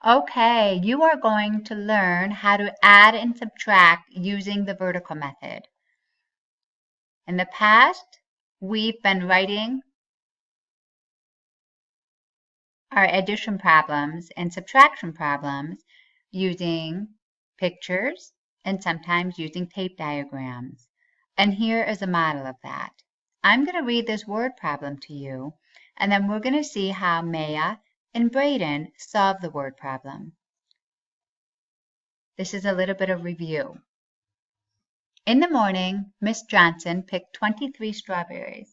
Okay, you are going to learn how to add and subtract using the vertical method. In the past, we've been writing our addition problems and subtraction problems using pictures and sometimes using tape diagrams. And here is a model of that. I'm going to read this word problem to you, and then we're going to see how Maya and Braden solve the word problem. This is a little bit of review. In the morning, Miss Johnson picked 23 strawberries.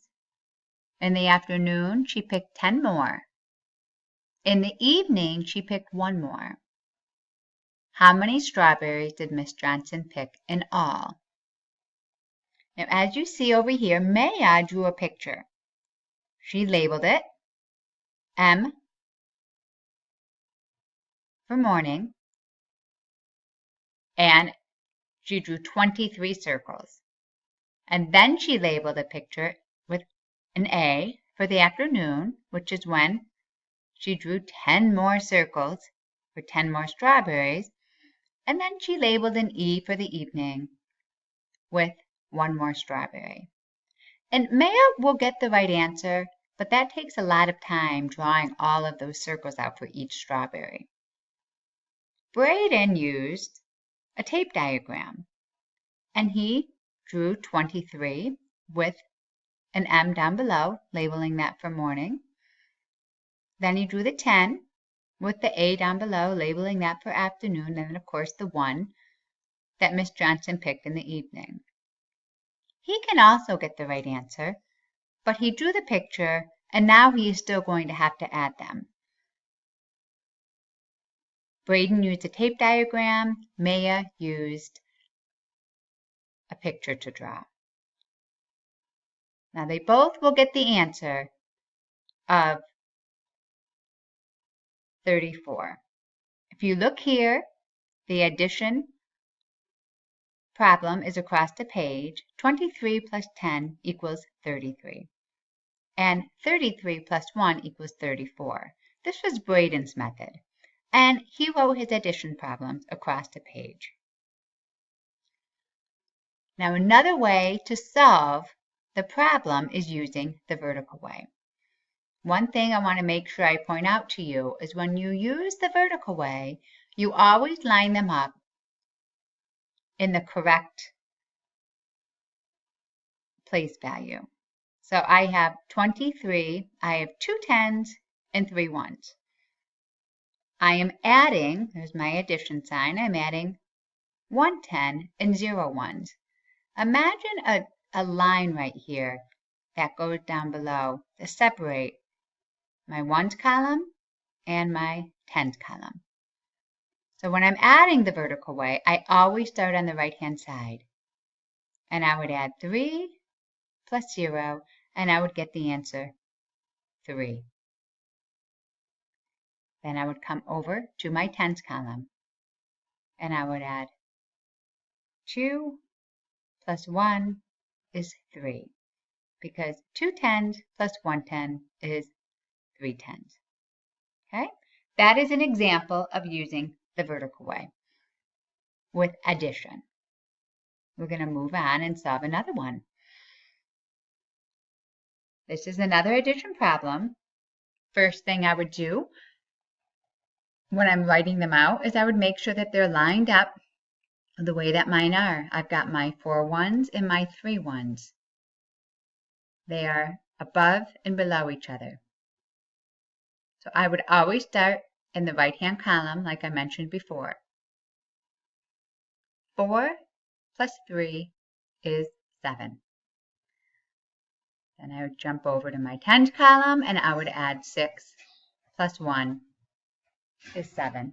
In the afternoon, she picked 10 more. In the evening, she picked 1 more. How many strawberries did Miss Johnson pick in all? Now, as you see over here, Maya drew a picture. She labeled it M for morning, and she drew 23 circles. And then she labeled the picture with an A for the afternoon, which is when she drew 10 more circles for 10 more strawberries, and then she labeled an E for the evening with 1 more strawberry. And Maya will get the right answer, but that takes a lot of time drawing all of those circles out for each strawberry. Braden used a tape diagram, and he drew 23 with an M down below, labeling that for morning. Then he drew the 10 with the A down below, labeling that for afternoon, and then of course the 1 that Miss Johnson picked in the evening. He can also get the right answer, but he drew the picture, and now he is still going to have to add them. Braden used a tape diagram. Maya used a picture to draw. Now they both will get the answer of 34. If you look here, the addition problem is across the page. 23 plus 10 equals 33. And 33 plus 1 equals 34. This was Braden's method, and he wrote his addition problems across the page. Now another way to solve the problem is using the vertical way. One thing I want to make sure I point out to you is when you use the vertical way, you always line them up in the correct place value. So I have 23, I have 2 10s and 3 1s. I am adding, there's my addition sign, I'm adding 1 10 and 0 1s. Imagine a line right here that goes down below to separate my 1s column and my 10s column. So when I'm adding the vertical way, I always start on the right-hand side. And I would add 3 plus 0, and I would get the answer 3. Then I would come over to my 10s column, and I would add 2 plus 1 is 3, because 2 10s plus 1 10 is 3 10s. Okay? That is an example of using the vertical way with addition. We're going to move on and solve another one. This is another addition problem. First thing I would do when I'm writing them out is I would make sure that they're lined up the way that mine are. I've got my 4 1s and my 3 1s. They are above and below each other. So I would always start in the right-hand column like I mentioned before. 4 plus 3 is 7. Then I would jump over to my 10s column and I would add 6 plus 1 is 7.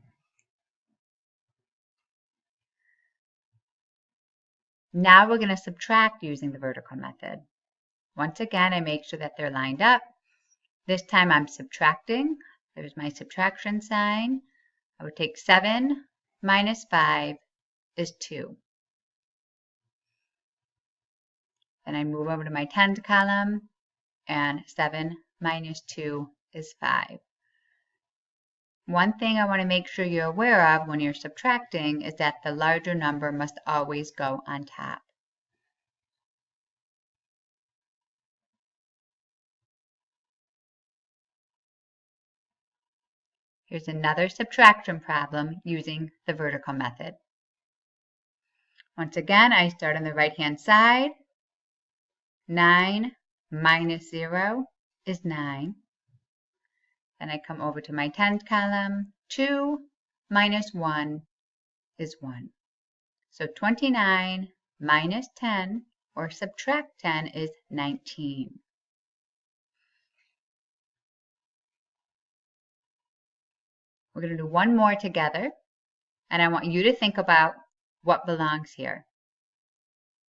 Now we're going to subtract using the vertical method. Once again, I make sure that they're lined up. This time I'm subtracting. There's my subtraction sign. I would take 7 minus 5 is 2. Then I move over to my 10s column, and 7 minus 2 is 5. One thing I want to make sure you're aware of when you're subtracting is that the larger number must always go on top. Here's another subtraction problem using the vertical method. Once again, I start on the right-hand side. 9 minus 0 is 9. Then I come over to my tens column. 2 minus 1 is 1. So 29 minus 10, or subtract 10, is 19. We're going to do one more together, and I want you to think about what belongs here.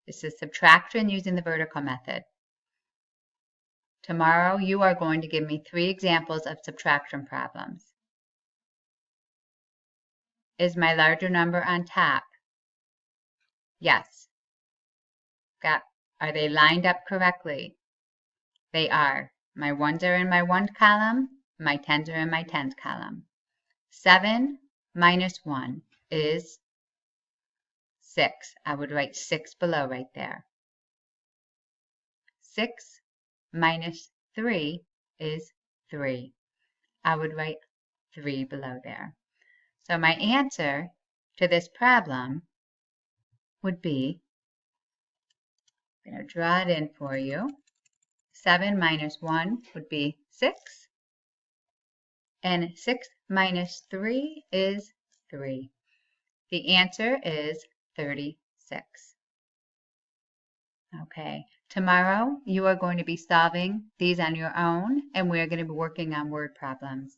This is subtraction using the vertical method. Tomorrow, you are going to give me 3 examples of subtraction problems. Is my larger number on top? Yes. Are they lined up correctly? They are. My ones are in my one column, my tens are in my tens column. 7 minus 1 is 6. I would write 6 below right there. 6 minus 3 is 3. I would write 3 below there. So my answer to this problem would be, I'm going to draw it in for you. 7 minus 1 would be 6. And 6 minus 3 is 3. The answer is 36. Okay, tomorrow you are going to be solving these on your own, and we're going to be working on word problems.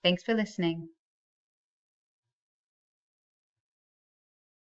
Thanks for listening.